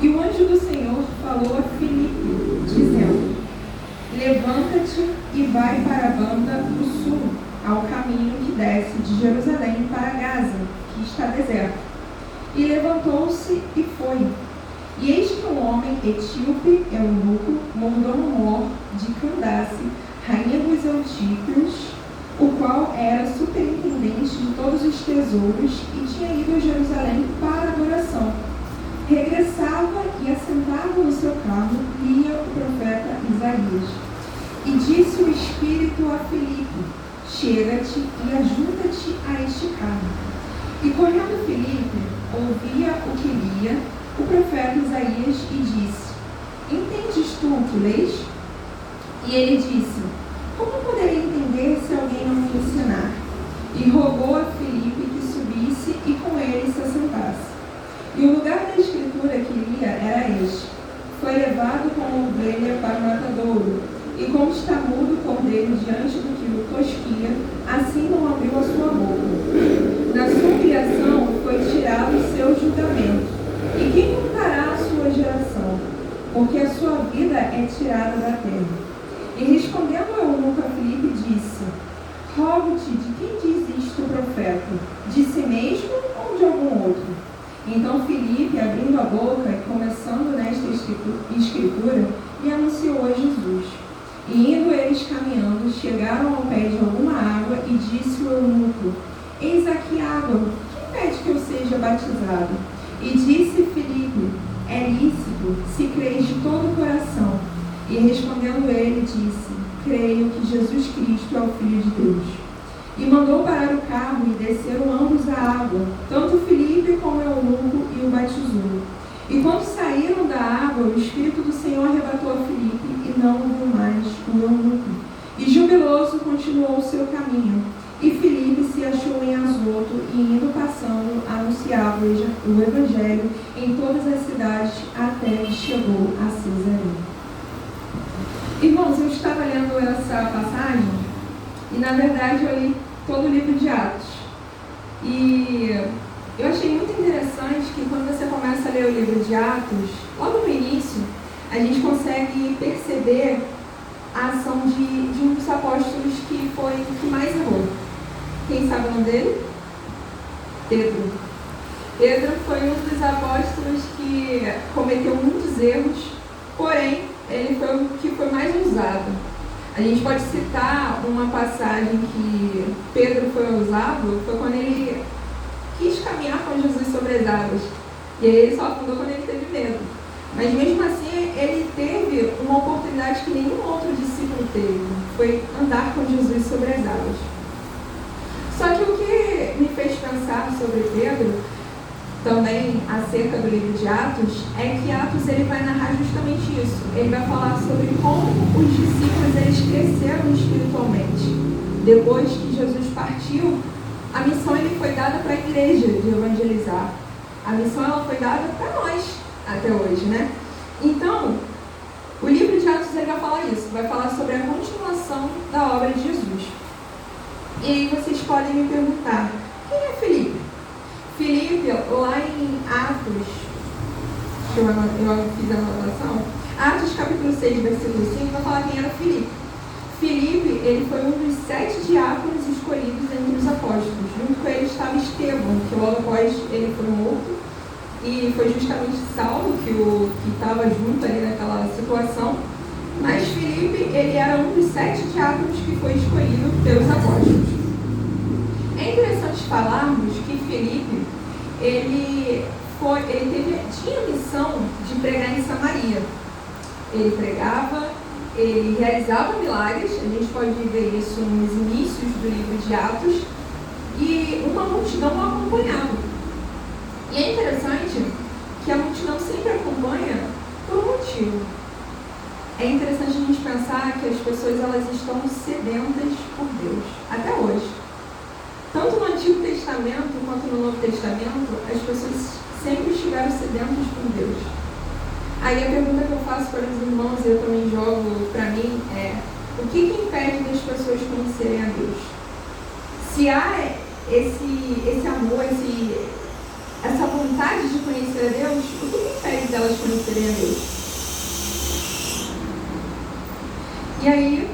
E o anjo do Senhor falou a Filipe, dizendo: levanta-te e vai para a banda do sul, ao caminho que desce de Jerusalém para Gaza, que está deserto. E levantou-se e foi. E eis que um homem etíope, eunuco, mordomo-mor de Candace, rainha dos Eutípios, o qual era superintendente de todos os tesouros e tinha ido a Jerusalém para adoração, regressava e assentado no seu carro, lia o profeta Isaías. E disse o Espírito a Filipe: chega-te e ajunta-te a este carro. E correndo Filipe, ouvia o que lia o profeta Isaías e disse: entendes tu o que lês? E ele disse: como poderei entender se alguém não me ensinar? E rogou a Filipe que subisse e com ele se assentasse. E o lugar da escritura que lia era este: foi levado como ovelha para o matadouro, e como está mudo o cordeiro diante do que o tosquia, assim não abriu a sua boca. Na sua humilhação foi tirado o seu julgamento. E quem contará a sua geração? Porque a sua vida é tirada da terra. E respondendo o eunuco a Filipe, disse: rogo-te, de quem diz isto o profeta? De si mesmo ou de algum outro? Então Filipe, abrindo a boca e começando nesta escritura, lhe anunciou a Jesus. E indo eles caminhando, chegaram ao pé de alguma água, e disse o eunuco: eis aqui água, quem pede que eu seja batizado? E disse Filipe: é lícito, se creis de todo o coração. E respondendo ele, disse: creio que Jesus Cristo é o Filho de Deus. E mandou parar o carro, e desceram ambos a água, tanto Filipe como o eunuco, e o batizou. E quando saíram da água, o Espírito do Senhor arrebatou a Filipe, e não o viu mais o eunuco. E jubiloso continuou o seu caminho. E Filipe se achou em Azoto, e indo passando, anunciava o Evangelho em todas as cidades, até que chegou a Cesareia. Irmãos, eu estava lendo essa passagem, e na verdade eu li todo o livro de Atos. E eu achei muito interessante que quando você começa a ler o livro de Atos, logo no início, a gente consegue perceber a ação de um dos apóstolos que foi o que mais errou. Quem sabe o nome dele? Pedro. Pedro foi um dos apóstolos que cometeu muitos erros, porém, ele foi o que foi mais ousado. A gente pode citar uma passagem que Pedro foi ousado, foi quando ele quis caminhar com Jesus sobre as águas. E aí ele só afundou quando ele teve medo. Mas mesmo assim, ele teve uma oportunidade que nenhum outro discípulo teve. Foi andar com Jesus sobre as águas. Só que o que me fez pensar sobre Pedro, também acerca do livro de Atos, é que Atos ele vai narrar justamente isso. Ele vai falar sobre como os discípulos eles cresceram espiritualmente. Depois que Jesus partiu, a missão ele foi dada para a igreja de evangelizar. A missão ela foi dada para nós até hoje, né? Então, o livro de Atos ele vai falar isso, vai falar sobre a continuação da obra de Jesus. E aí vocês podem me perguntar, quem é Filipe? Filipe, lá em Atos, eu fiz a anotação, Atos capítulo 6, versículo 5, vai falar quem era Filipe. Filipe, ele foi um dos 7 diáconos escolhidos entre os apóstolos. Junto com ele estava Estevão, que logo após ele foi morto, e foi justamente Saulo que estava junto ali naquela situação. Mas Filipe, ele era um dos 7 diáconos que foi escolhido pelos apóstolos. É interessante falarmos que Filipe, tinha a missão de pregar em Samaria. Ele pregava, ele realizava milagres, a gente pode ver isso nos inícios do livro de Atos, e uma multidão o acompanhava. E é interessante que a multidão sempre acompanha por um motivo. É interessante a gente pensar que as pessoas elas estão sedentas por Deus, até hoje. Tanto no Antigo Testamento quanto no Novo Testamento, as pessoas sempre estiveram sedentas por Deus. Aí a pergunta que eu faço para os irmãos, e eu também jogo para mim, é: o que impede das pessoas conhecerem a Deus? Se há esse amor, essa vontade de conhecer a Deus, o que impede delas conhecerem obedecerem a Deus. E aí,